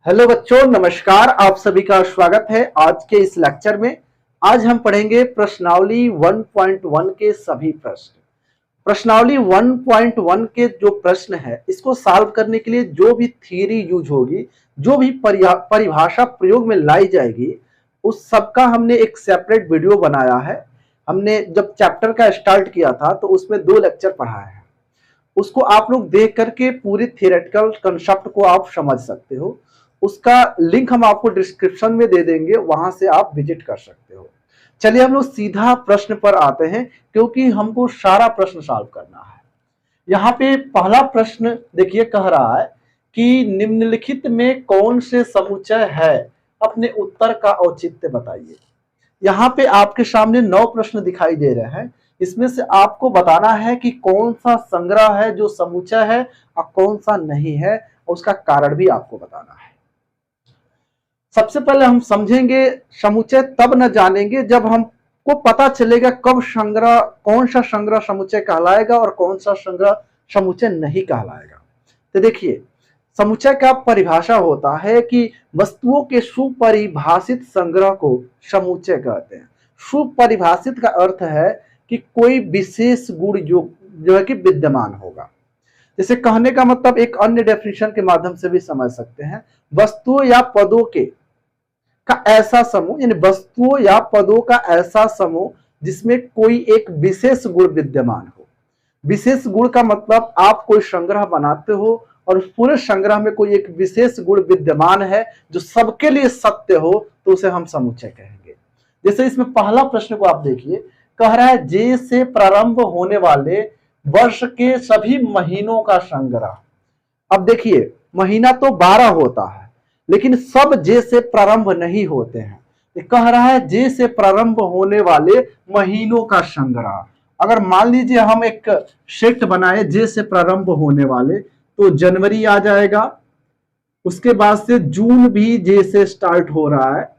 Hello बच्चों, नमस्कार। आप सभी का स्वागत है आज के इस लेक्चर में। आज हम पढ़ेंगे प्रश्नावली 1.1 के सभी प्रश्न। प्रश्नावली 1.1 के जो प्रश्न है इसको सॉल्व करने के लिए जो भी थ्योरी यूज होगी, जो भी परिभाषा प्रयोग में लाई जाएगी, उस सबका हमने एक सेपरेट वीडियो बनाया है। हमने जब चैप्टर का स्टार्ट किया था तो उसमें 2 लेक्चर पढ़ाया है। उसको आप लोग देख करके पूरी थियोरेटिकल कंसेप्ट को आप समझ सकते हो। उसका लिंक हम आपको डिस्क्रिप्शन में दे देंगे, वहां से आप विजिट कर सकते हो। चलिए हम लोग सीधा प्रश्न पर आते हैं, क्योंकि हमको सारा प्रश्न सॉल्व करना है। यहाँ पे पहला प्रश्न देखिए, कह रहा है कि निम्नलिखित में कौन से समुच्चय है, अपने उत्तर का औचित्य बताइए। यहाँ पे आपके सामने 9 प्रश्न दिखाई दे रहे हैं। इसमें से आपको बताना है कि कौन सा संग्रह है जो समुच्चय है और कौन सा नहीं है, उसका कारण भी आपको बताना है। सबसे पहले हम समझेंगे समुच्चय तब न जानेंगे जब हमको पता चलेगा कब संग्रह, कौन सा संग्रह समुच्चय कहलाएगा और कौन सा संग्रह समुच्चय नहीं कहलाएगा। तो देखिए, समुच्चय का परिभाषा होता है कि वस्तुओं के सुपरिभाषित संग्रह को समुच्चय कहते हैं। सुपरिभाषित का अर्थ है कि कोई विशेष गुण जो है कि विद्यमान होगा। जैसे कहने का मतलब एक अन्य डेफिनेशन के माध्यम से भी समझ सकते हैं, वस्तुओं या पदों के का ऐसा समूह, यानी वस्तुओं या पदों का ऐसा समूह जिसमें कोई एक विशेष गुण विद्यमान हो। विशेष गुण का मतलब आप कोई संग्रह बनाते हो और उस पूरे संग्रह में कोई एक विशेष गुण विद्यमान है जो सबके लिए सत्य हो, तो उसे हम समुच्चय कहेंगे। जैसे इसमें पहला प्रश्न को आप देखिए, कह रहा है जे से प्रारंभ होने वाले वर्ष के सभी महीनों का संग्रह। अब देखिए, महीना तो 12 होता है, लेकिन सब जे से प्रारंभ नहीं होते हैं। कह रहा है जे से प्रारंभ होने वाले महीनों का संग्रह। अगर मान लीजिए हम एक सेट बनाए जे से प्रारंभ होने वाले, तो जनवरी आ जाएगा। उसके बाद से जून भी जे से स्टार्ट हो रहा है।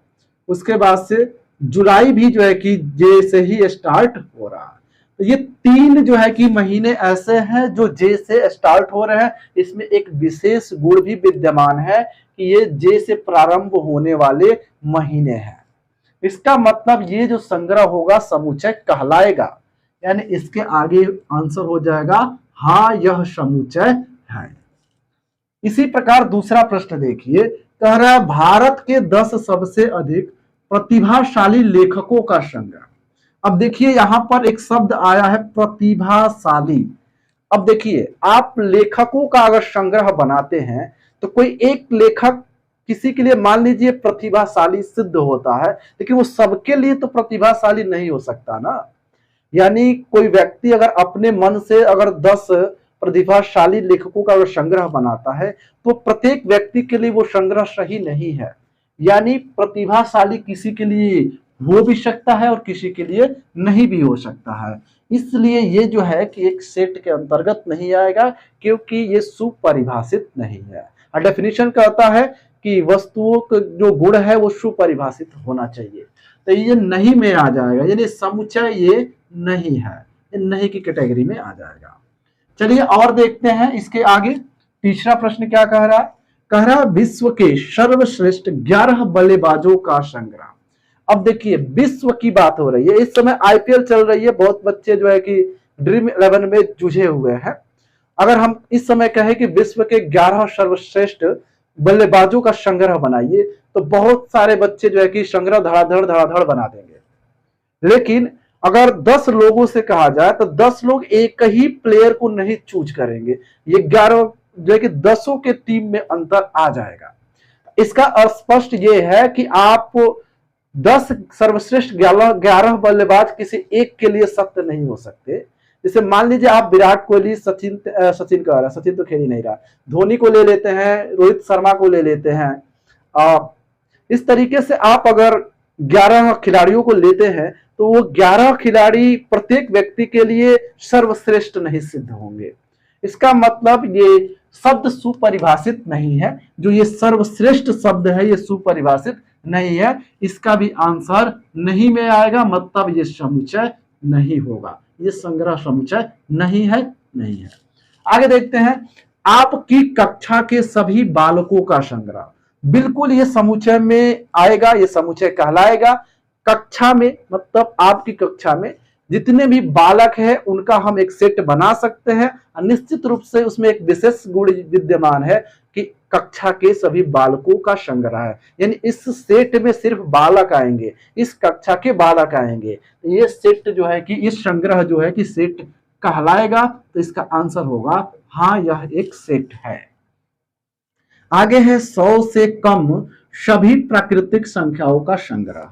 उसके बाद से जुलाई भी जो है कि जे से ही स्टार्ट हो रहा है। तो ये 3 जो है कि महीने ऐसे हैं जो जे से स्टार्ट हो रहे हैं। इसमें एक विशेष गुण भी विद्यमान है कि ये जे से प्रारंभ होने वाले महीने हैं। इसका मतलब ये जो संग्रह होगा समुच्चय कहलाएगा। यानी इसके आगे आंसर हो जाएगा हाँ, यह समुच्चय है। इसी प्रकार दूसरा प्रश्न देखिए, कह रहा है भारत के 10 सबसे अधिक प्रतिभाशाली लेखकों का संग्रह। अब देखिए, यहां पर एक शब्द आया है प्रतिभाशाली। अब देखिए, आप लेखकों का अगर संग्रह बनाते हैं तो कोई एक लेखक किसी के लिए मान लीजिए प्रतिभाशाली सिद्ध होता है, लेकिन वो सबके लिए तो प्रतिभाशाली नहीं हो सकता ना। यानी कोई व्यक्ति अगर अपने मन से अगर 10 प्रतिभाशाली लेखकों का अगर संग्रह बनाता है, तो प्रत्येक व्यक्ति के लिए वो संग्रह सही नहीं है। यानी प्रतिभाशाली किसी के लिए हो भी सकता है और किसी के लिए नहीं भी हो सकता है। इसलिए ये जो है कि एक सेट के अंतर्गत नहीं आएगा, क्योंकि ये सुपरिभाषित नहीं है। डेफिनेशन कहता है कि वस्तुओं का जो गुण है वो सुपरिभाषित होना चाहिए, तो ये नहीं में आ जाएगा। यानी समुच्चय ये नहीं है, ये नहीं की कैटेगरी में आ जाएगा। चलिए और देखते हैं इसके आगे। तीसरा प्रश्न क्या कह रहा है, कह रहा है विश्व के सर्वश्रेष्ठ 11 बल्लेबाजों का संग्रह। अब देखिए, विश्व की बात हो रही है। इस समय आईपीएल चल रही है, बहुत बच्चे जो है कि ड्रीम 11 में जुझे हुए हैं। अगर हम इस समय कहें कि विश्व के 11 सर्वश्रेष्ठ बल्लेबाजों का संग्रह बनाइए, तो बहुत सारे बच्चे जो है कि संग्रह धड़ाधड़ बना देंगे। लेकिन अगर 10 लोगों से कहा जाए तो 10 लोग एक ही प्लेयर को नहीं चूज करेंगे। ये 11 जो है कि 10 के टीम में अंतर आ जाएगा। इसका स्पष्ट ये है कि आप 10 सर्वश्रेष्ठ 11 बल्लेबाज किसी एक के लिए सत्य नहीं हो सकते। जैसे मान लीजिए आप विराट कोहली, सचिन कह रहा है, सचिन तो खेल ही नहीं रहा, धोनी को ले लेते हैं, रोहित शर्मा को ले लेते हैं। इस तरीके से आप अगर 11 खिलाड़ियों को लेते हैं तो वो 11 खिलाड़ी प्रत्येक व्यक्ति के लिए सर्वश्रेष्ठ नहीं सिद्ध होंगे। इसका मतलब ये शब्द सुपरिभाषित नहीं है। जो ये सर्वश्रेष्ठ शब्द है ये सुपरिभाषित नहीं है। इसका भी आंसर नहीं में आएगा, मतलब ये समुच्चय नहीं होगा। ये संग्रह समुच्चय नहीं है, नहीं है। आगे देखते हैं, आपकी कक्षा के सभी बालकों का संग्रह। बिल्कुल ये समुच्चय में आएगा, ये समुच्चय कहलाएगा। कक्षा में मतलब आपकी कक्षा में जितने भी बालक हैं उनका हम एक सेट बना सकते हैं। निश्चित रूप से उसमें एक विशेष गुण विद्यमान है कि कक्षा के सभी बालकों का संग्रह है, यानी इस सेट में सिर्फ बालक आएंगे, इस कक्षा के बालक आएंगे। ये सेट जो है कि इस संग्रह जो है कि सेट कहलाएगा। तो इसका आंसर होगा हाँ, यह एक सेट है। आगे है 100 से कम सभी प्राकृतिक संख्याओं का संग्रह।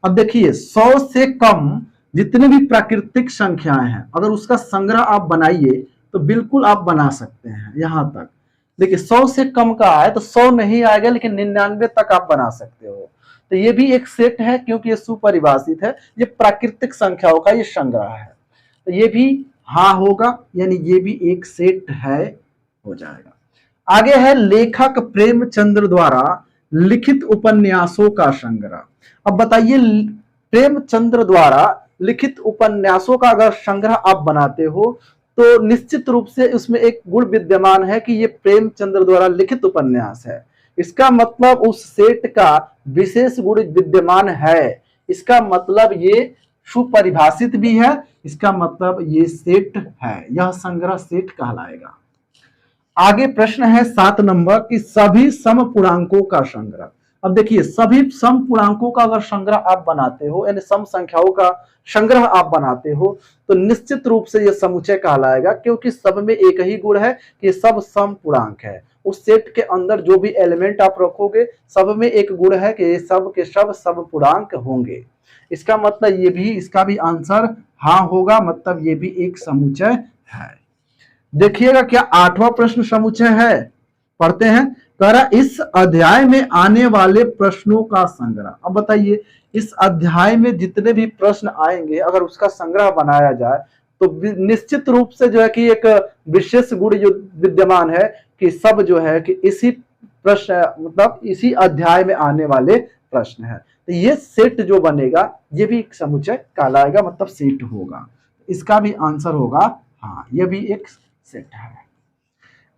अब देखिए 100 से कम जितनी भी प्राकृतिक संख्याएं हैं अगर उसका संग्रह आप बनाइए तो बिल्कुल आप बना सकते हैं। यहां तक देखिए 100 से कम का है तो 100 नहीं आएगा, लेकिन 99 तक आप बना सकते हो। तो ये भी एक सेट है क्योंकि ये सुपरिभाषित है, ये प्राकृतिक संख्याओं का ये संग्रह है। तो ये भी हाँ होगा, यानी ये भी एक सेट है, हो जाएगा। आगे है लेखक प्रेमचंद्र द्वारा लिखित उपन्यासों का संग्रह। अब बताइए प्रेमचंद्र द्वारा लिखित उपन्यासों का अगर संग्रह आप बनाते हो तो निश्चित रूप से उसमें एक गुण विद्यमान है कि ये प्रेमचंद्र द्वारा लिखित उपन्यास है। इसका मतलब उस सेट का विशेष गुण विद्यमान है। इसका मतलब ये सुपरिभाषित भी है, इसका मतलब ये सेट है, यह संग्रह सेट कहलाएगा। आगे प्रश्न है 7 नंबर की सभी समपूर्णांकों का संग्रह। अब देखिए सभी समपूर्णांकों का अगर संग्रह आप बनाते हो, यानी सम संख्याओं का संग्रह आप बनाते हो तो निश्चित रूप से यह समुच्चय कहलाएगा, क्योंकि सब में एक ही गुण है कि सब समपूर्णांक है। उस सेट के अंदर जो भी एलिमेंट आप रखोगे सब में एक गुण है कि ये सब के सब समपूर्णांक होंगे। इसका मतलब ये भी, इसका भी आंसर हाँ होगा, मतलब ये भी एक समुच्चय है। देखिएगा क्या 8वां प्रश्न समुच्चय है, पढ़ते हैं। कह रहा इस अध्याय में आने वाले प्रश्नों का संग्रह। अब बताइए इस अध्याय में जितने भी प्रश्न आएंगे अगर उसका संग्रह बनाया जाए तो निश्चित रूप से जो है कि एक विशेष गुण जो विद्यमान है कि सब जो है कि इसी प्रश्न मतलब इसी अध्याय में आने वाले प्रश्न है। तो ये सेट जो बनेगा ये भी एक समुच्चय कहलाएगा, मतलब सेट होगा। इसका भी आंसर होगा हाँ, ये भी एक सेट है।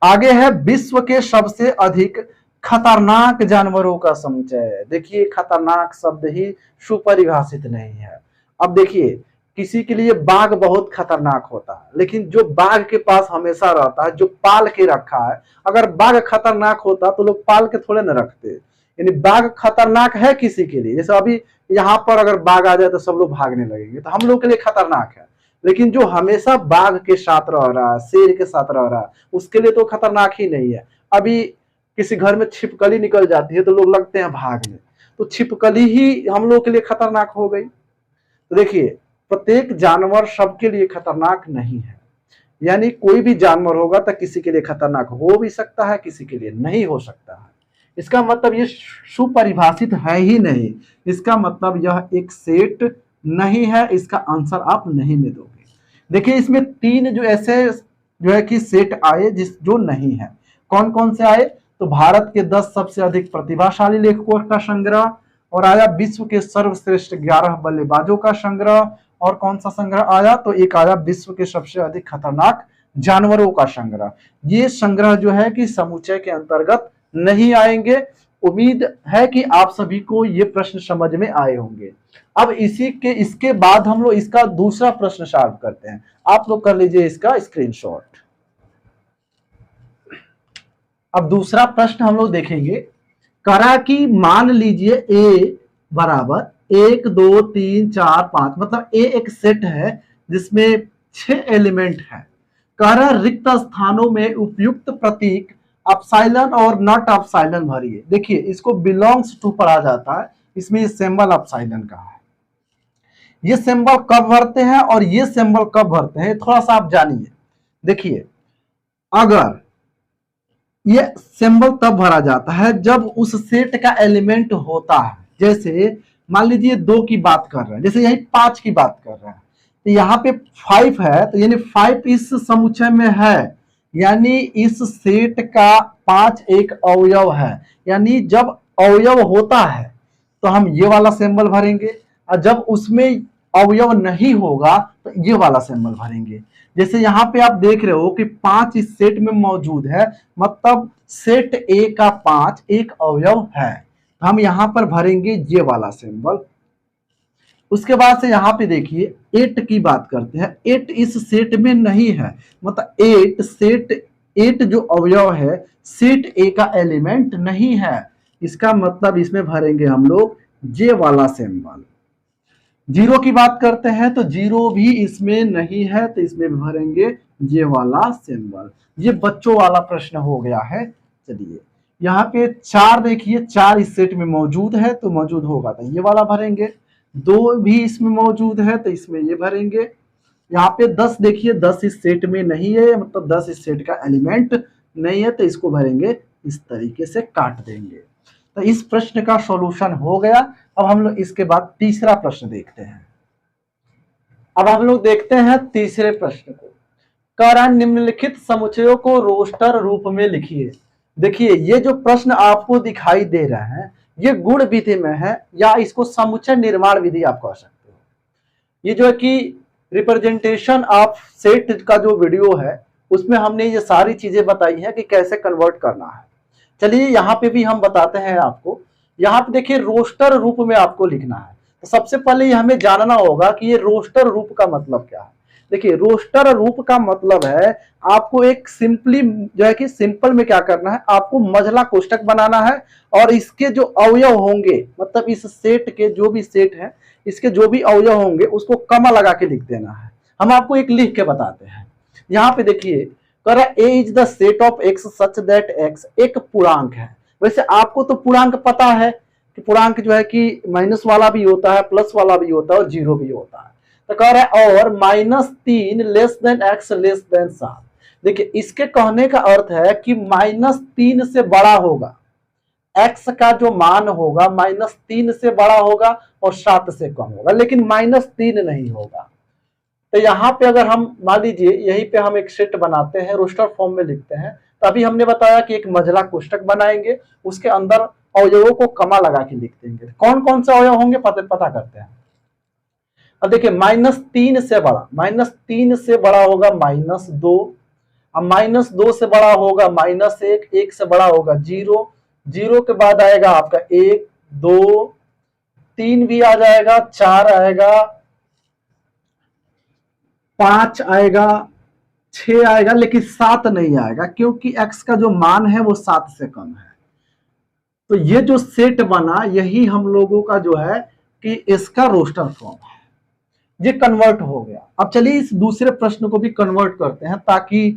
आगे है विश्व के सबसे अधिक खतरनाक जानवरों का समुच्चय। देखिए खतरनाक शब्द ही सुपरिभाषित नहीं है। अब देखिए किसी के लिए बाघ बहुत खतरनाक होता है, लेकिन जो बाघ के पास हमेशा रहता है, जो पाल के रखा है, अगर बाघ खतरनाक होता तो लोग पाल के थोड़े न रखते। यानी बाघ खतरनाक है किसी के लिए, जैसे अभी यहाँ पर अगर बाघ आ जाए तो सब लोग भागने लगेंगे, तो हम लोग के लिए खतरनाक है। लेकिन जो हमेशा बाघ के साथ रह रहा है, शेर के साथ रह रहा है, उसके लिए तो खतरनाक ही नहीं है। अभी किसी घर में छिपकली निकल जाती है तो लोग लगते हैं भागने, तो छिपकली ही हम लोग के लिए खतरनाक हो गई। तो देखिए प्रत्येक जानवर सबके लिए खतरनाक नहीं है, यानी कोई भी जानवर होगा तो किसी के लिए खतरनाक हो भी सकता है, किसी के लिए नहीं हो सकता है। इसका मतलब ये सुपरिभाषित है ही नहीं, इसका मतलब यह एक सेट नहीं है। इसका आंसर आप नहीं में दोगे। देखिए इसमें 3 जो ऐसे जो है कि सेट आए जो नहीं है। कौन कौन से आए? तो भारत के 10 सबसे अधिक प्रतिभाशाली लेखकों का संग्रह, और आया विश्व के सर्वश्रेष्ठ 11 बल्लेबाजों का संग्रह, और कौन सा संग्रह आया? तो एक आया विश्व के सबसे अधिक खतरनाक जानवरों का संग्रह। ये संग्रह जो है कि समुच्चय के अंतर्गत नहीं आएंगे। उम्मीद है कि आप सभी को ये प्रश्न समझ में आए होंगे। अब इसके बाद हम लोग इसका दूसरा प्रश्न सॉल्व करते हैं। आप लोग कर लीजिए इसका स्क्रीनशॉट। अब दूसरा प्रश्न हम लोग देखेंगे। करा कि मान लीजिए ए बराबर 1 2 3 4 5, मतलब ए एक सेट है जिसमें 6 एलिमेंट है। कह रहा रिक्त स्थानों में उपयुक्त प्रतीक अपसाइलन और नॉट अपसाइलन भरिए। देखिए इसको बिलोंग्स टू पढ़ा जाता है, इसमें ये सिंबल अपसाइलन का है। ये सिंबल कब भरते हैं और ये सिंबल कब भरते हैं थोड़ा सा आप जानिए। देखिए अगर ये सिंबल तब भरा जाता है जब उस सेट का एलिमेंट होता है। जैसे मान लीजिए 2 की बात कर रहे हैं, जैसे यही 5 की बात कर रहे हैं, तो यहाँ पे 5 है, तो यानी 5 इस समुच्चय में है, यानी इस सेट का 5 एक अवयव है। यानी जब अवयव होता है तो हम ये वाला सिंबल भरेंगे, और जब उसमें अवयव नहीं होगा तो ये वाला सिंबल भरेंगे। जैसे यहाँ पे आप देख रहे हो कि 5 इस सेट में मौजूद है, मतलब सेट ए का 5 एक अवयव है, तो हम यहाँ पर भरेंगे ये वाला सिंबल। उसके बाद से यहाँ पे देखिए 8 की बात करते हैं। 8 इस सेट में नहीं है, मतलब 8 जो अवयव है सेट ए का एलिमेंट नहीं है। इसका मतलब इसमें भरेंगे हम लोग ये वाला सिंबल। 0 की बात करते हैं तो 0 भी इसमें नहीं है, तो इसमें भरेंगे ये वाला सिंबल। ये बच्चों वाला प्रश्न हो गया है। चलिए यहाँ पे 4 देखिए, 4 इस सेट में मौजूद है तो मौजूद होगा तो ये वाला भरेंगे। 2 भी इसमें मौजूद है तो इसमें ये भरेंगे। यहाँ पे 10 देखिए, 10 इस सेट में नहीं है, मतलब 10 इस सेट का एलिमेंट नहीं है, तो इसको भरेंगे इस तरीके से काट देंगे। तो इस प्रश्न का सॉल्यूशन हो गया। अब हम लोग इसके बाद तीसरा प्रश्न देखते हैं। अब हम लोग देखते हैं तीसरे प्रश्न को। कह रहा है निम्नलिखित समुच्चयों को रोस्टर रूप में लिखिए। देखिए ये जो प्रश्न आपको दिखाई दे रहा है ये गुण विधि में है, या इसको समुच्चय निर्माण विधि आप कह सकते हो। ये जो है कि रिप्रेजेंटेशन ऑफ सेट का जो वीडियो है उसमें हमने ये सारी चीजें बताई हैं कि कैसे कन्वर्ट करना है। चलिए यहाँ पे भी हम बताते हैं आपको। यहाँ पे देखिए रोस्टर रूप में आपको लिखना है, तो सबसे पहले ये हमें जानना होगा कि ये रोस्टर रूप का मतलब क्या है। देखिए रोस्टर रूप का मतलब है आपको एक सिंपली जो है कि सिंपल में क्या करना है, आपको मझला कोष्ठक बनाना है और इसके जो अवयव होंगे, मतलब इस सेट के जो भी सेट है इसके जो भी अवयव होंगे उसको कमा लगा के लिख देना है। हम आपको एक लिख के बताते हैं। यहाँ पे देखिए A is the set of x such that x एक पूर्णांक है। वैसे आपको तो पूर्णांक पता है कि पूर्णांक जो है कि माइनस वाला भी होता है, प्लस वाला भी होता है और जीरो भी होता है। तो कह रहा है और -3 less than x less than 7। देखिए इसके कहने का अर्थ है कि -3 से बड़ा होगा, एक्स का जो मान होगा -3 से बड़ा होगा और 7 से कम होगा, लेकिन -3 नहीं होगा। तो यहाँ पे अगर हम मान लीजिए यहीं पे हम एक सेट बनाते हैं, रोस्टर फॉर्म में लिखते हैं, तो अभी हमने बताया कि एक मझला कोष्ठक बनाएंगे, उसके अंदर अवयवों को कमा लगा के लिख देंगे। कौन कौन से अवयव होंगे पता करते हैं। अब देखिए -3 से बड़ा, -3 से बड़ा होगा -2, अब -2 से बड़ा होगा -1, 1 से बड़ा होगा 0, 0 के बाद आएगा आपका 1, 2, 3 भी आ जाएगा, 4 आएगा, 5 आएगा, 6 आएगा, लेकिन 7 नहीं आएगा क्योंकि x का जो मान है वो 7 से कम है। तो ये जो सेट बना यही हम लोगों का जो है कि इसका रोस्टर फॉर्म है, ये कन्वर्ट हो गया। अब चलिए इस दूसरे प्रश्न को भी कन्वर्ट करते हैं ताकि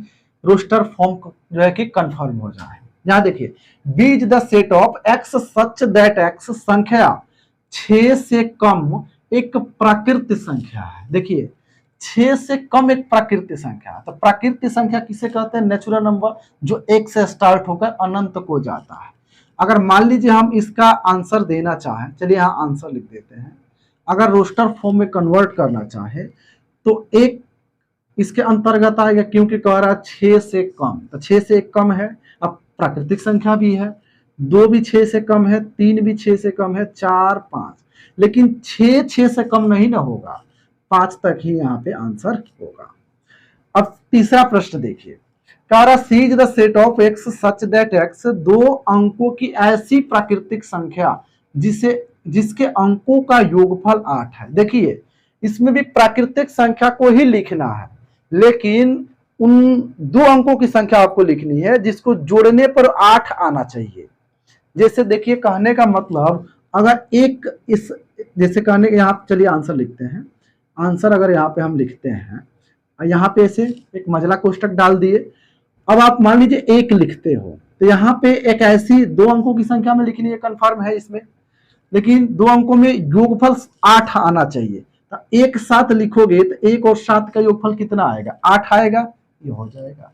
रोस्टर फॉर्म जो है कि कंफर्म हो जाए। यहां देखिए B is the set of x such that x संख्या 6 से कम एक प्राकृतिक संख्या है। देखिए 6 से कम एक प्राकृतिक संख्या, तो प्राकृतिक संख्या किसे कहते हैं, नेचुरल नंबर जो 1 से स्टार्ट होकर अनंत को जाता है। अगर मान लीजिए हम इसका आंसर देना चाहें, चलिए यहाँ आंसर लिख देते हैं। अगर रोस्टर फॉर्म में कन्वर्ट करना चाहे तो एक इसके अंतर्गत आएगा क्योंकि कह रहा है 6 से कम, तो 6 से एक कम है। अब प्राकृतिक संख्या भी है, 2 भी 6 से कम है, 3 भी 6 से कम है, 4, 5, लेकिन 6 से कम नहीं ना होगा, 5 तक ही यहाँ पे आंसर होगा। अब तीसरा प्रश्न देखिए, कह रहा C is the set of x such that x 2 अंकों की ऐसी प्राकृतिक संख्या जिसके अंकों का योगफल 8 है। देखिए इसमें भी प्राकृतिक संख्या को ही लिखना है, लेकिन उन 2 अंकों की संख्या आपको लिखनी है जिसको जोड़ने पर 8 आना चाहिए। जैसे देखिए कहने का मतलब अगर एक इस जैसे कहने के यहाँ चलिए आंसर लिखते हैं। आंसर अगर यहाँ पे हम लिखते हैं, यहाँ पे ऐसे एक मझला कोष्ठक डाल दिए। अब आप मान लीजिए 1 लिखते हो तो यहाँ पे एक ऐसी 2 अंकों की संख्या में लिखनी है, कंफर्म है इसमें, लेकिन 2 अंकों में योगफल 8 आना चाहिए। तो एक साथ लिखोगे तो 1 और 7 का योगफल कितना आएगा, 8 आएगा, ये हो जाएगा।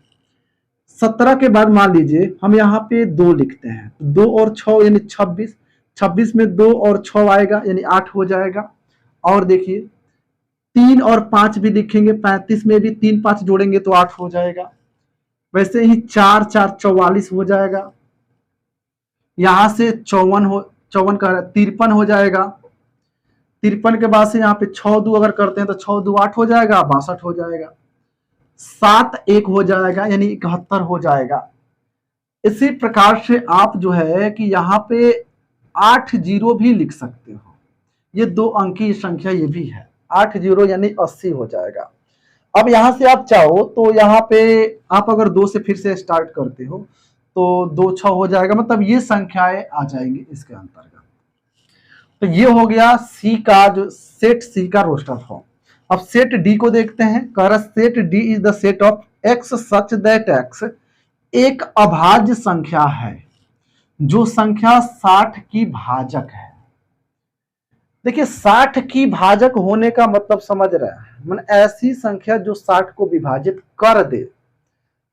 17 के बाद मान लीजिए हम यहाँ पे 2 लिखते हैं, 2 और 6 यानी 26, 26 में 2 और 6 आएगा यानी 8 हो जाएगा। और देखिए 3 और 5 भी लिखेंगे, 35 में भी 3 5 जोड़ेंगे तो 8 हो जाएगा। वैसे ही 4 4 44 हो जाएगा, यहां से 54 का 53 हो जाएगा। 53 के बाद से यहाँ पे 6 दो अगर करते हैं तो 6 दो 8 हो जाएगा, 62 हो जाएगा, 7 1 हो जाएगा यानी 71 हो जाएगा। इसी प्रकार से आप जो है कि यहाँ पे 8 जीरो भी लिख सकते हो, ये 2 अंकी संख्या ये भी है, 8 जीरो यानी 80 हो जाएगा। अब यहां से आप चाहो तो यहाँ पे आप अगर 2 से फिर से स्टार्ट करते हो तो 2 6 हो जाएगा, मतलब ये संख्याएं आ जाएंगी इसके अंतर्गत। तो ये हो गया सी का जो सेट सी का रोस्टर फॉर्म। अब सेट डी को देखते हैं। कह रहा set D is the set of x such that x एक अभाज्य संख्या है जो संख्या 60 की भाजक है। देखिए 60 की भाजक होने का मतलब समझ रहे हैं, मतलब ऐसी संख्या जो 60 को विभाजित कर दे,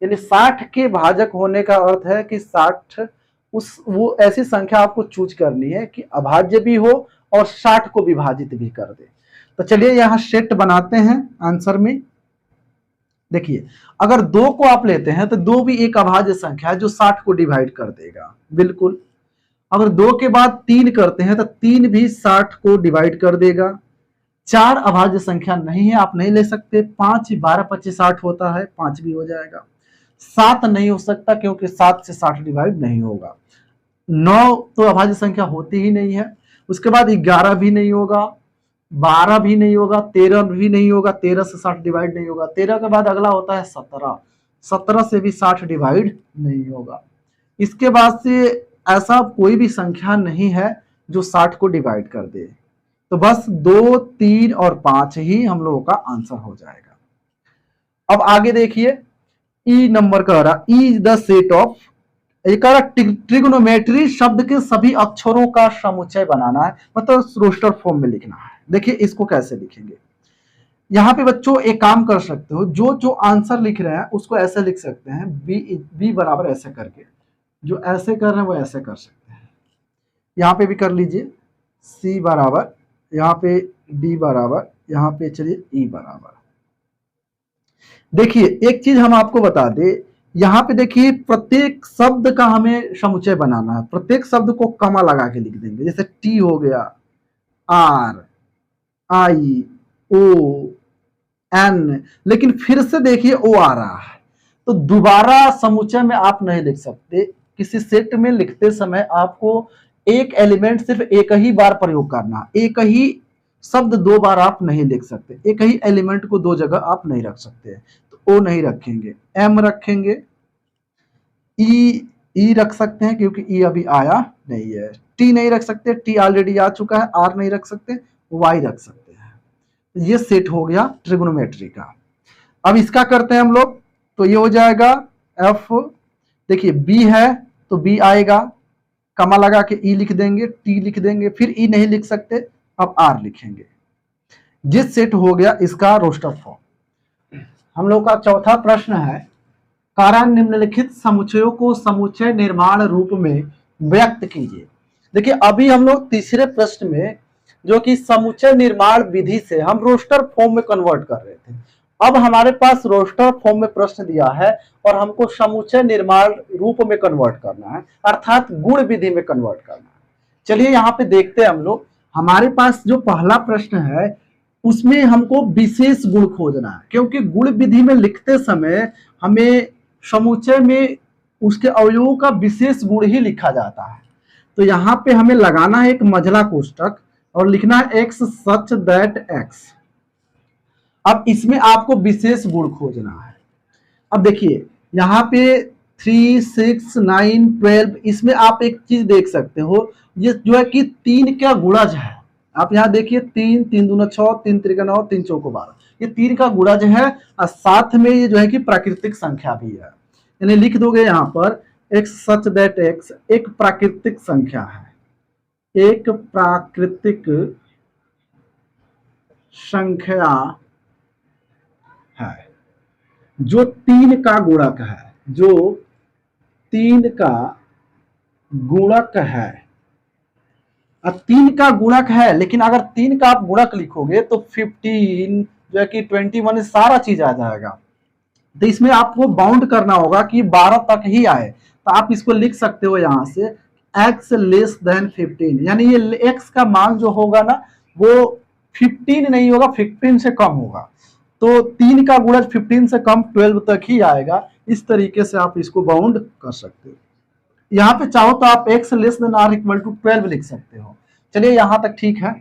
यानी 60 के भाजक होने का अर्थ है कि 60 वो ऐसी संख्या आपको चूज करनी है कि अभाज्य भी हो और 60 को विभाजित भी कर दे। तो चलिए यहां सेट बनाते हैं आंसर में। देखिए अगर 2 को आप लेते हैं तो 2 भी एक अभाज्य संख्या है जो 60 को डिवाइड कर देगा, बिल्कुल। अगर 2 के बाद 3 करते हैं तो 3 भी 60 को डिवाइड कर देगा। 4 अभाज्य संख्या नहीं है, आप नहीं ले सकते। 5 12 25 60 होता है, 5 भी हो जाएगा। 7 नहीं हो सकता क्योंकि 7 से 60 डिवाइड नहीं होगा। 9 तो अभाज्य संख्या होती ही नहीं है। उसके बाद 11 भी नहीं होगा, 12 भी नहीं होगा, 13 भी नहीं होगा, 13 से 60 डिवाइड नहीं होगा। 13 के बाद अगला होता है 17, 17 से भी 60 डिवाइड नहीं होगा। इसके बाद से ऐसा कोई भी संख्या नहीं है जो 60 को डिवाइड कर दे। तो बस 2 3 और 5 ही हम लोगों का आंसर हो जाएगा। अब आगे देखिए ई नंबर कह रहा E is the set of, एक ट्रिग्नोमेट्री शब्द के सभी अक्षरों का समुच्चय बनाना है, मतलब रोस्टर फॉर्म में लिखना है। देखिए इसको कैसे लिखेंगे। यहाँ पे बच्चों एक काम कर सकते हो, जो जो आंसर लिख रहे हैं उसको ऐसे लिख सकते हैं, बी बराबर ऐसे करके, जो ऐसे कर रहे हैं वो ऐसे कर सकते हैं। यहाँ पे भी कर लीजिए, सी बराबर, यहाँ पे डी बराबर, यहाँ पे चलिए ई बराबर। देखिए एक चीज हम आपको बता दें, यहाँ पे देखिए प्रत्येक शब्द का हमें समुच्चय बनाना है। प्रत्येक शब्द को कमा लगा के लिख देंगे, जैसे टी हो गया, आर, आई, ओ, एन, लेकिन फिर से देखिए ओ आ रहा है, तो दोबारा समुच्चय में आप नहीं लिख सकते। किसी सेट में लिखते समय आपको एक एलिमेंट सिर्फ एक ही बार प्रयोग करना, एक ही शब्द 2 बार आप नहीं लिख सकते, एक ही एलिमेंट को 2 जगह आप नहीं रख सकते। तो ओ नहीं रखेंगे, एम रखेंगे, ई रख सकते हैं क्योंकि ई अभी आया नहीं है, टी नहीं रख सकते, टी ऑलरेडी आ चुका है, आर नहीं रख सकते, वाई रख सकते हैं। ये सेट हो गया ट्रिग्नोमेट्री का। अब इसका करते हैं हम लोग, तो ये हो जाएगा एफ, देखिए बी है तो बी आएगा, कमा लगा के ई लिख देंगे, टी लिख देंगे, फिर ई नहीं लिख सकते, अब आर लिखेंगे। जिस सेट हो गया इसका रोस्टर फॉर्म। हम लोग का चौथा प्रश्न है, कारण निम्नलिखित समुच्चयों को समुच्चय निर्माण रूप में व्यक्त कीजिए। देखिए अभी हम लोग तीसरे प्रश्न में जो कि समुच्चय निर्माण विधि से हम रोस्टर फॉर्म में कन्वर्ट कर रहे थे, अब हमारे पास रोस्टर फॉर्म में प्रश्न दिया है और हमको समुच्चय निर्माण रूप में कन्वर्ट करना है, अर्थात गुण विधि में कन्वर्ट करना है। चलिए यहाँ पे देखते हैं हम लोग। हमारे पास जो पहला प्रश्न है उसमें हमको विशेष गुण खोजना है, क्योंकि गुण विधि में लिखते समय हमें समुच्चय में उसके अवयवों का विशेष गुण ही लिखा जाता है। तो यहाँ पे हमें लगाना है एक मझला कोष्टक और लिखना है एक्स सच दैट एक्स। अब इसमें आपको विशेष गुण खोजना है। अब देखिए यहाँ पे 3 6 9 12, इसमें आप एक चीज देख सकते हो, ये जो है कि 3 का गुणज है। आप यहाँ देखिए 3 3 दूना 6, 3 त्रिका 9, 3 चौको 12, ये 3 का गुणज है और साथ में ये जो है कि प्राकृतिक संख्या भी है। यानी लिख दोगे यहाँ पर एक्स सच दैट एक्स एक प्राकृतिक संख्या है, एक प्राकृतिक संख्या है जो 3 का गुणक है, जो 3 का गुणक है। अब 3 का गुणक है, लेकिन अगर 3 का आप गुणक लिखोगे तो 15 जो है कि 21 सारा चीज आ जाएगा। तो इसमें आपको बाउंड करना होगा कि 12 तक ही आए। तो आप इसको लिख सकते हो यहाँ से x लेस देन 15, यानी ये x का मान जो होगा ना वो 15 नहीं होगा, 15 से कम होगा। तो 3 का गुणज 15 से कम 12 तक ही आएगा। इस तरीके से आप इसको बाउंड कर सकते हो। यहाँ पे चाहो तो आप x less than or equal to 12 लिख सकते हो। चलिए यहाँ तक ठीक है।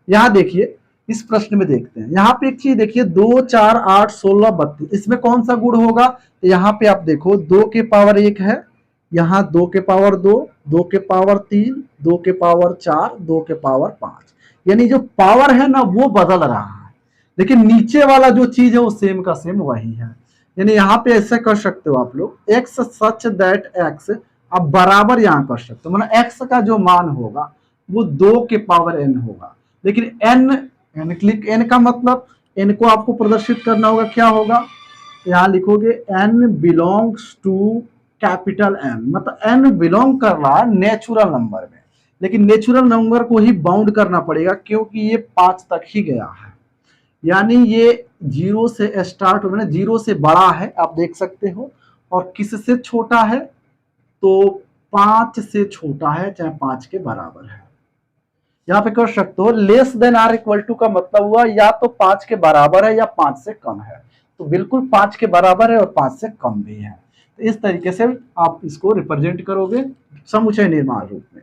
यहाँ देखिए इस प्रश्न में देखते हैं, यहाँ पे एक चीज देखिए 2 4 8 16 32, इसमें कौन सा गुण होगा? तो यहाँ पे आप देखो 2 के पावर 1 है, यहाँ 2 के पावर 2, 2 के पावर 3, 2 के पावर 4, 2 के पावर 5, यानी जो पावर है ना वो बदल रहा है, लेकिन नीचे वाला जो चीज है वो सेम का सेम वही है। यानी यहाँ पे ऐसे कर सकते हो आप लोग, x सच दैट x आप बराबर यहाँ कर सकते हो, मतलब x का जो मान होगा वो 2 के पावर n होगा, लेकिन n क्लिक n का मतलब n को आपको प्रदर्शित करना होगा, क्या होगा? यहाँ लिखोगे n belongs to capital N, मतलब n बिलोंग कर रहा है नेचुरल नंबर में, लेकिन नेचुरल नंबर को ही बाउंड करना पड़ेगा क्योंकि ये 5 तक ही गया है। यानी ये 0 से स्टार्ट हो, 0 से बड़ा है आप देख सकते हो, और किससे छोटा है? तो 5 से छोटा है, चाहे 5 के बराबर है। यहाँ पे कर सकते हो less than or equal to का मतलब हुआ या तो 5 के बराबर है या 5 से कम है, तो बिल्कुल 5 के बराबर है और 5 से कम भी है। तो इस तरीके से आप इसको रिप्रेजेंट करोगे समुच्चय निर्माण रूप में।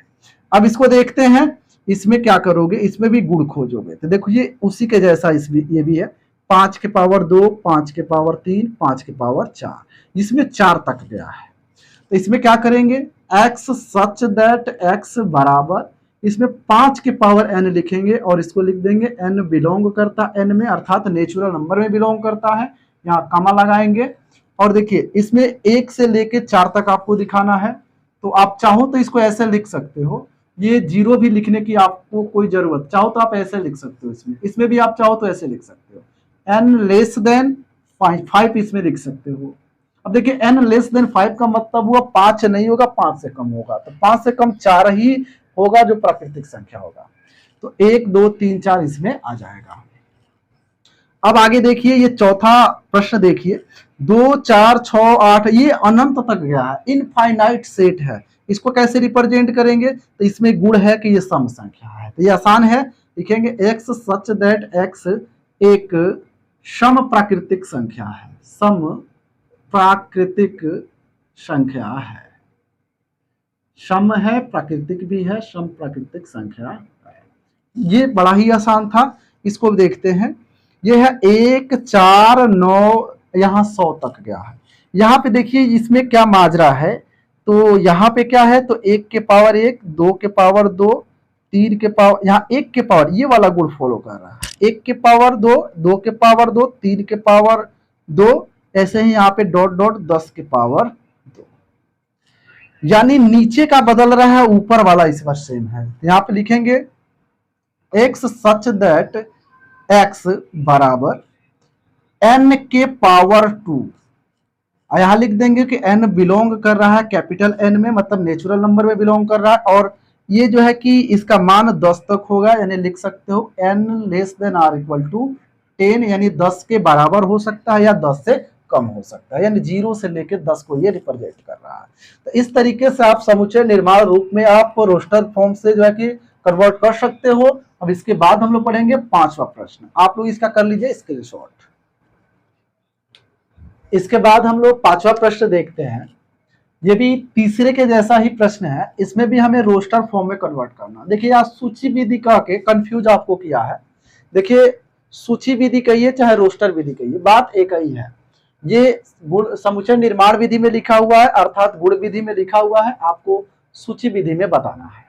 अब इसको देखते हैं, इसमें क्या करोगे? इसमें भी गुण खोजोगे। तो देखो ये उसी के जैसा इसमें ये भी है, 5 के पावर 2, 5 के पावर 3, 5 के पावर 4, इसमें 4 तक गया है। तो इसमें क्या करेंगे? x सच दैट x बराबर, इसमें 5 के पावर n लिखेंगे और इसको लिख देंगे n बिलोंग करता n में, अर्थात नेचुरल नंबर में बिलोंग करता है, यहाँ कमा लगाएंगे। और देखिए इसमें 1 से लेके 4 तक आपको दिखाना है, तो आप चाहो तो इसको ऐसे लिख सकते हो, ये 0 भी लिखने की आपको कोई जरूरत, चाहो तो आप ऐसे लिख सकते हो, इसमें भी आप चाहो तो ऐसे लिख सकते हो, n लेस देन 5 इसमें लिख सकते हो। अब देखिए n लेस देन 5 का मतलब हुआ 5 नहीं होगा, 5 से कम होगा, तो 5 से कम 4 ही होगा जो प्राकृतिक संख्या होगा, तो 1 2 3 4 इसमें आ जाएगा। अब आगे देखिए ये चौथा प्रश्न देखिए, 2 4 6 8 ये अनंत तक गया है, इनफाइनाइट सेट है, इसको कैसे रिप्रेजेंट करेंगे? तो इसमें गुण है कि ये सम संख्या है, तो ये आसान है, लिखेंगे x सच दैट x एक सम प्राकृतिक संख्या है, सम प्राकृतिक संख्या है, सम है प्राकृतिक भी है, सम प्राकृतिक संख्या है। ये बड़ा ही आसान था, इसको देखते हैं। ये है 1 4 9, यहाँ 100 तक गया है। यहाँ पे देखिए इसमें क्या माजरा है, तो यहाँ पे क्या है? तो 1 के पावर 1, 2 के पावर 2, 3 के पावर, यहाँ 1 के पावर ये वाला गुण फॉलो कर रहा है, 1 के पावर 2, 2 के पावर 2, 3 के पावर 2, ऐसे ही यहाँ पे डॉट डॉट 10 के पावर 2, यानी नीचे का बदल रहा है, ऊपर वाला इस बार सेम है। यहाँ पे लिखेंगे x सच दैट x बराबर n के पावर 2, यहाँ लिख देंगे कि n बिलोंग कर रहा है कैपिटल N में, मतलब नेचुरल नंबर में बिलोंग कर रहा है, और ये जो है कि इसका मान 10 तक होगा, यानी लिख सकते हो n less than or equal to 10, यानी 10 के बराबर हो सकता है या 10 से कम हो सकता है, यानी 0 से लेकर 10 को ये रिप्रेजेंट कर रहा है। तो इस तरीके से आप समुच्चय निर्माण रूप में आप रोस्टर फॉर्म से जो है कि कन्वर्ट कर सकते हो। अब इसके बाद हम लोग पढ़ेंगे 5वां प्रश्न, आप लोग इसका कर लीजिए स्क्रीनशॉट। इसके बाद हम लोग 5वां प्रश्न देखते हैं, ये भी तीसरे के जैसा ही प्रश्न है, इसमें भी हमें रोस्टर फॉर्म में कन्वर्ट करना। देखिए यहाँ सूची विधि कह के कंफ्यूज आपको किया है, देखिए सूची विधि कहिए चाहे रोस्टर विधि कहिए, बात एक ही है। ये गुण समुच्चय निर्माण विधि में लिखा हुआ है, अर्थात गुण विधि में लिखा हुआ है, आपको सूची विधि में बताना है।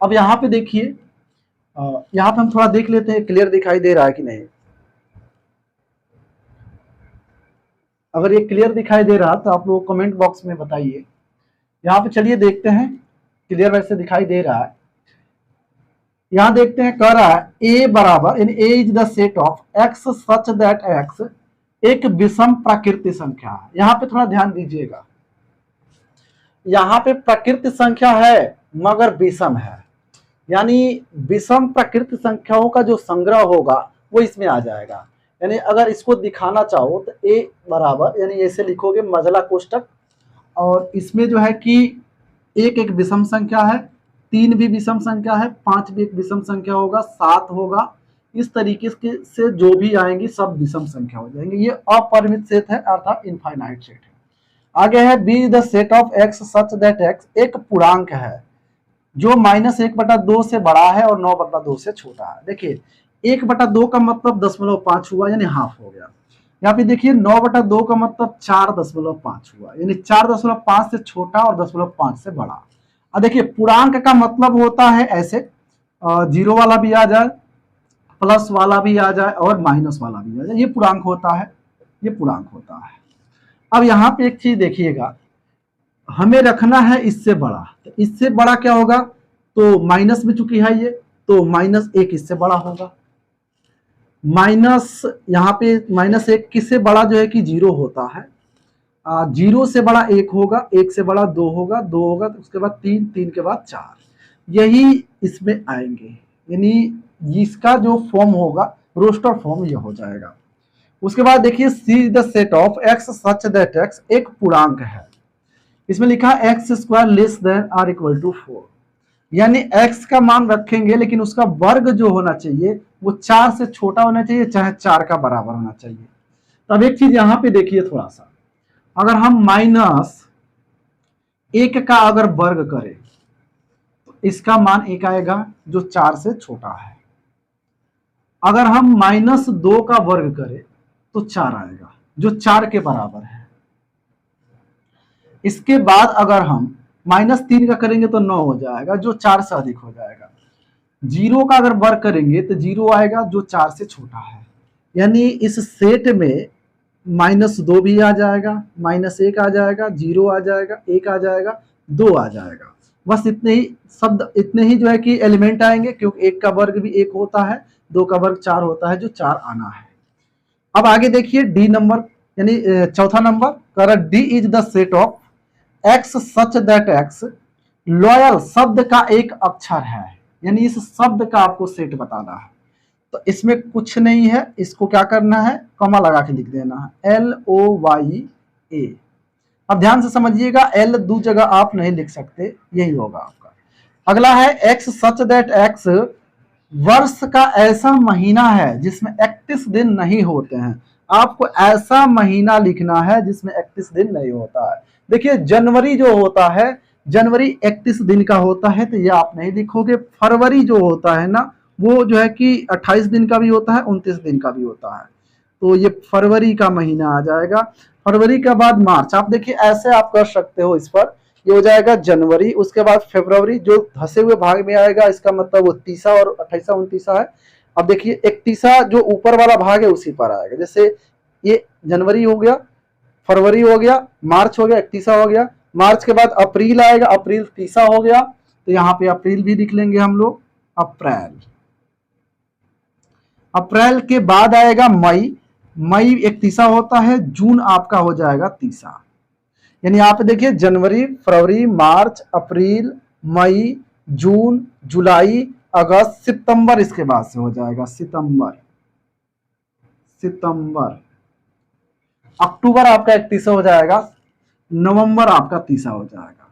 अब यहाँ पे देखिए, यहाँ पे हम थोड़ा देख लेते हैं क्लियर दिखाई दे रहा है कि नहीं। अगर ये क्लियर दिखाई दे रहा तो आप लोग कमेंट बॉक्स में बताइए। यहाँ पे चलिए देखते हैं, क्लियर वैसे दिखाई दे रहा है। यहाँ देखते हैं, कह रहा है ए बराबर, यानी A is the set of x such that x एक विषम प्राकृतिक संख्या है। यहाँ पे थोड़ा ध्यान दीजिएगा, यहाँ पे प्राकृतिक संख्या है मगर विषम है, यानी विषम प्राकृतिक संख्याओं का जो संग्रह होगा वो इसमें आ जाएगा। यानी अगर इसको दिखाना चाहो तो a बराबर, यानी ऐसे लिखोगे मझला कोष्टक, और इसमें जो है कि एक एक विषम संख्या है, 3 भी विषम संख्या है, 5 भी एक विषम संख्या होगा, 7 होगा। इस तरीके से जो भी आएंगी सब विषम संख्या हो जाएंगे। ये अपरिमित सेट है अर्थात इनफाइनाइट सेट है। आगे है be the set of x such that x एक पूर्णांक है जो -1/2 से बड़ा है और 9/2 से छोटा है। देखिए 1/2 का मतलब 0.5 हुआ यानी हाफ हो गया। यहाँ पे देखिए 9/2 का मतलब 4.5 हुआ यानी 4.5 से छोटा और 0.5 से बड़ा। अब देखिए पूर्णांक का मतलब होता है ऐसे जीरो वाला भी आ जाए, प्लस वाला भी आ जाए और माइनस वाला भी आ जाए, ये पूर्णांक होता है, ये पूर्णांक होता है। अब यहाँ पे एक चीज देखिएगा, हमें रखना है इससे बड़ा, तो इससे बड़ा क्या होगा, तो माइनस में चूंकि है ये तो -1 इससे बड़ा होगा। माइनस यहाँ पे -1 किससे बड़ा जो है कि 0 होता है, 0 से बड़ा 1 होगा, 1 से बड़ा 2 होगा, 2 होगा तो उसके बाद 3, 3 के बाद 4, यही इसमें आएंगे। यानी इसका जो फॉर्म होगा रोस्टर फॉर्म ये हो जाएगा। उसके बाद देखिए C the set of x such that x एक पूर्णांक है, इसमें लिखा है x² less than or equal to 4, यानी x का मान रखेंगे लेकिन उसका वर्ग जो होना चाहिए वो 4 से छोटा होना चाहिए चाहे 4 का बराबर होना चाहिए। तब एक चीज यहां पे देखिए थोड़ा सा, अगर हम -1 का अगर वर्ग करें तो इसका मान 1 आएगा जो 4 से छोटा है। अगर हम -2 का वर्ग करें तो 4 आएगा जो 4 के बराबर है। इसके बाद अगर हम -3 का करेंगे तो 9 हो जाएगा जो 4 से अधिक हो जाएगा। 0 का अगर वर्ग करेंगे तो 0 आएगा जो 4 से छोटा है। यानी इस सेट में -2 भी आ जाएगा, -1 आ जाएगा, 0 आ जाएगा, 1 आ जाएगा, 2 आ जाएगा। बस इतने ही शब्द, इतने ही जो है कि एलिमेंट आएंगे, क्योंकि 1 का वर्ग भी 1 होता है, 2 का वर्ग 4 होता है जो 4 आना है। अब आगे देखिए डी नंबर यानी चौथा नंबर कह रहा D is the set of x such that x loyal शब्द का एक अक्षर है, यानी इस शब्द का आपको सेट बताना है। तो इसमें कुछ नहीं है, इसको क्या करना है, कॉमा लगा के लिख देना है LOYA। अब ध्यान से समझिएगा, L दो जगह आप नहीं लिख सकते, यही होगा आपका। अगला है एक्स सच दैट एक्स वर्ष का ऐसा महीना है जिसमें 31 दिन नहीं होते हैं। आपको ऐसा महीना लिखना है जिसमें 31 दिन नहीं होता है। देखिए जनवरी जो होता है, जनवरी 31 दिन का होता है तो ये आप नहीं लिखोगे। फरवरी जो होता है ना वो जो है कि 28 दिन का भी होता है, 29 दिन का भी होता है, तो ये फरवरी का महीना आ जाएगा। फरवरी के बाद मार्च, आप देखिए ऐसे आप कर सकते हो, इस पर ये हो जाएगा जनवरी। उसके बाद फरवरी जो धसे हुए भाग में आएगा, इसका मतलब वो 30 और 28 29 है। अब देखिए 31 जो ऊपर वाला भाग है उसी पर आएगा, जैसे ये जनवरी हो गया, फरवरी हो गया, मार्च हो गया, 31 हो गया। मार्च के बाद अप्रैल आएगा, अप्रैल 30 हो गया, तो यहाँ पे अप्रैल भी लिख लेंगे हम लोग, अप्रैल। अप्रैल के बाद आएगा मई, मई 31 होता है, जून आपका हो जाएगा 30। यानी आप देखिए जनवरी, फरवरी, मार्च, अप्रैल, मई, जून, जुलाई, अगस्त, सितंबर इसके बाद से हो जाएगा, सितंबर, सितंबर, अक्टूबर आपका 31 हो जाएगा, नवंबर आपका 30 हो जाएगा।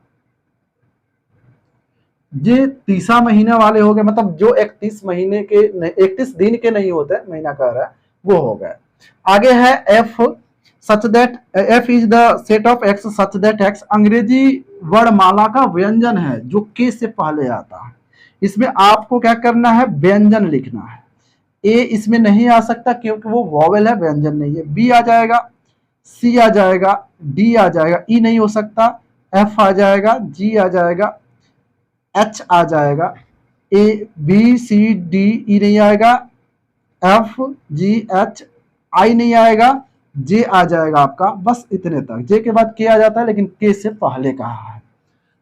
ये 30 महीने वाले हो गए, मतलब जो 31 महीने के 31 दिन के नहीं होते, महीना कह रहा है वो हो गए। आगे है F such that F is the set of x such that x अंग्रेजी वर्णमाला का व्यंजन है जो के से पहले आता है। इसमें आपको क्या करना है, व्यंजन लिखना है। ए इसमें नहीं आ सकता क्योंकि वो वॉवेल है, व्यंजन नहीं है। बी आ जाएगा, सी आ जाएगा, डी आ जाएगा, ई नहीं हो सकता, एफ आ जाएगा, जी आ जाएगा, एच आ जाएगा, A B C D E नहीं आएगा, एफ जी एच आई नहीं आएगा, जे आ जाएगा आपका, बस इतने तक। जे के बाद के आ जाता है लेकिन के से पहले कहा है।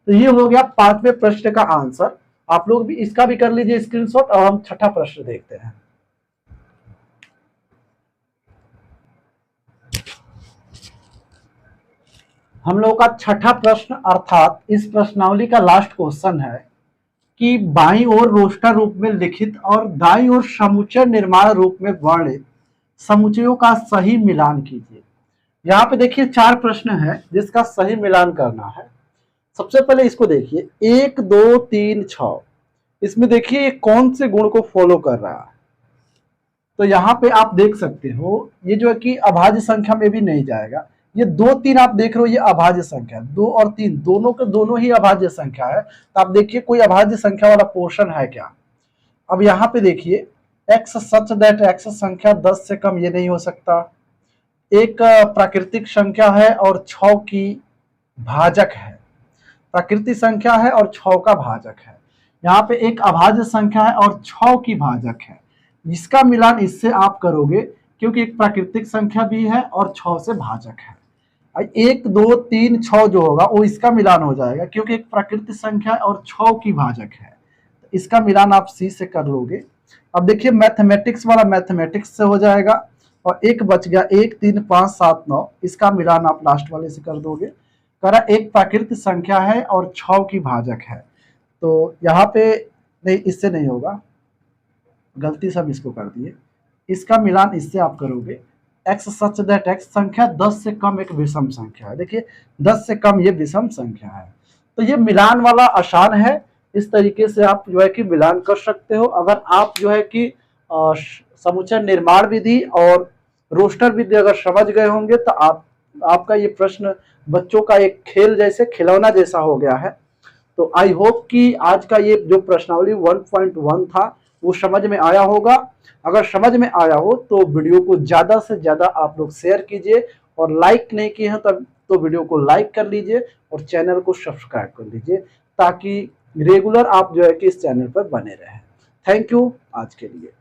तो ये हो गया 5वें प्रश्न का आंसर। आप लोग भी इसका भी कर लीजिए स्क्रीनशॉट। और हम छठा प्रश्न देखते हैं। हम लोग का छठा प्रश्न अर्थात इस प्रश्नावली का लास्ट क्वेश्चन है कि बाईं ओर रोस्टर रूप में लिखित और दाईं ओर समुच्चय निर्माण रूप में वर्णित समुच्चयों का सही मिलान कीजिए। यहाँ पे देखिए 4 प्रश्न है जिसका सही मिलान करना है। सबसे पहले इसको देखिए, 1 2 3 6, इसमें देखिए ये कौन से गुण को फॉलो कर रहा है। तो यहाँ पे आप देख सकते हो ये जो है कि अभाज्य संख्या में भी नहीं जाएगा। ये 2 3 आप देख रहे हो, ये अभाज्य संख्या, 2 और 3 दोनों के दोनों ही अभाज्य संख्या है। तो आप देखिए कोई अभाज्य संख्या वाला पोर्शन है क्या। अब यहाँ पे देखिए x सच दैट x संख्या 10 से कम ये नहीं हो सकता। एक प्राकृतिक संख्या है और 6 की भाजक है, प्राकृतिक संख्या है और 6 का भाजक है। यहाँ पे एक अभाज्य संख्या है और 6 की भाजक है, इसका मिलान इससे आप करोगे क्योंकि एक प्राकृतिक संख्या भी है और 6 से भाजक है। 1 2 3 6 जो होगा वो इसका मिलान हो जाएगा क्योंकि एक प्राकृतिक संख्या है और 6 की भाजक है। इसका मिलान आप सी से कर लोगे। अब देखिए मैथमेटिक्स वाला मैथमेटिक्स से हो जाएगा और एक बच गया 1 3 5 7 9, इसका मिलान आप लास्ट वाले से कर दोगे। करा एक प्राकृतिक संख्या है और 6 की भाजक है, तो यहाँ पे नहीं, इससे नहीं होगा, गलती से हम इसको कर दिए। इसका मिलान इससे आप करोगे, x सच दैट x संख्या 10 से कम एक विषम संख्या है। देखिए 10 से कम ये विषम संख्या है। तो ये मिलान वाला आसान है, इस तरीके से आप जो है कि मिलान कर सकते हो। अगर आप जो है कि समुच्चय निर्माण विधि और रोस्टर विधि अगर समझ गए होंगे तो आपका ये प्रश्न बच्चों का एक खेल जैसे, खिलौना जैसा हो गया है। तो आई होप कि आज का ये जो प्रश्नावली 1.1 था वो समझ में आया होगा। अगर समझ में आया हो तो वीडियो को ज़्यादा से ज़्यादा आप लोग शेयर कीजिए और लाइक नहीं किए हैं तो वीडियो को लाइक कर लीजिए और चैनल को सब्सक्राइब कर लीजिए ताकि रेगुलर आप जो है कि इस चैनल पर बने रहें। थैंक यू आज के लिए।